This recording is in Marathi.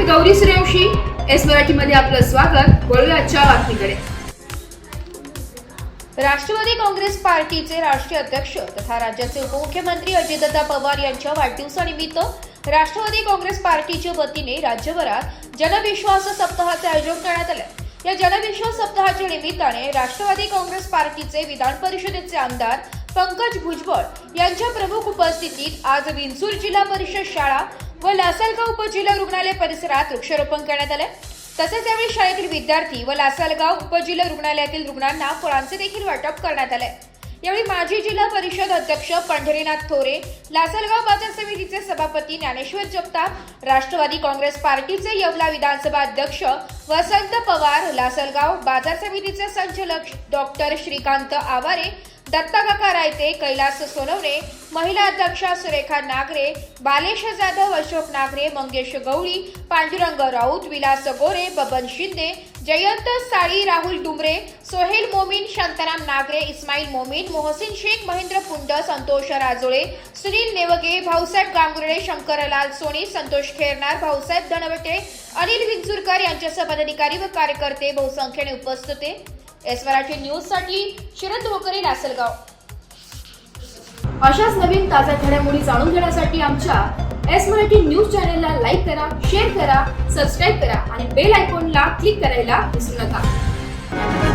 गौरी सूर्यवंशी. एस मराठीमध्ये आपलं स्वागत. वळूया आजच्या बातमीकडे. राष्ट्रवादी काँग्रेस पार्टीचे राष्ट्रीय अध्यक्ष तथा राज्याचे उपमुख्यमंत्री अजितदादा पवार यांच्या वाढदिवसानिमित्त राष्ट्रवादी काँग्रेस पार्टीच्या वतीने राज्यभरात जनविश्वास सप्ताहाचे आयोजन करण्यात आले. या जनविश्वास सप्ताहाच्या निमित्ताने राष्ट्रवादी काँग्रेस पार्टीचे विधान परिषदेचे आमदार पंकज भुजबळ यांच्या प्रमुख उपस्थितीत आज विंचूर जिल्हा परिषद शाळा व लासलगाव उपजिल्हा रुग्णालय परिसरात वृक्षारोपण करण्यात आले. तसेच यावेळी शाळेतील विद्यार्थी व लासलगाव उपजिल्हा रुग्णालयातील रुग्णांना फळांचे देखील वाटप करण्यात आले. यावेळी माजी जिल्हा परिषद अध्यक्ष पंढरीनाथ थोरे, लासलगाव बाजार समितीचे सभापती ज्ञानेश्वर जगताप, राष्ट्रवादी काँग्रेस पार्टीचे येवला विधानसभा अध्यक्ष वसंत पवार, लासलगाव बाजार समितीचे संचालक डॉक्टर श्रीकांत आवारे, दत्ताकाका रायते, कैलास सोनवणे, महिला अध्यक्षा सुरेखा नागरे, बालेश जाधव, अशोक नागरे, मंगेश गवळी, पांडुरंग राऊत, विलास गोरे, बबन शिंदे, जयंत साळी, राहुल डुमरे, सोहेल मोमीन, शांताराम नागरे, इस्माईल मोमीन, मोहसिन शेख, महेंद्र पुंड, संतोष राजोळे, सुनील नेवगे, भाऊसाहेब गांगुर्डे, शंकरलाल सोनी, संतोष खेरनार, भाऊसाहेब धनवटे, अनिल विंचुरकर यांच्यासह पदाधिकारी व कार्यकर्ते बहुसंख्येने उपस्थित होते. एस मराठी न्यूज साठी शरद वकरे, लासलगाव. अशाच नवीन ताज्या घडामोडी जाणून घेण्यासाठी आमच्या एस मराठी न्यूज चॅनलला लाईक करा, शेअर करा, सबस्क्राईब करा आणि बेल आयकॉनला क्लिक करायला विसरू नका.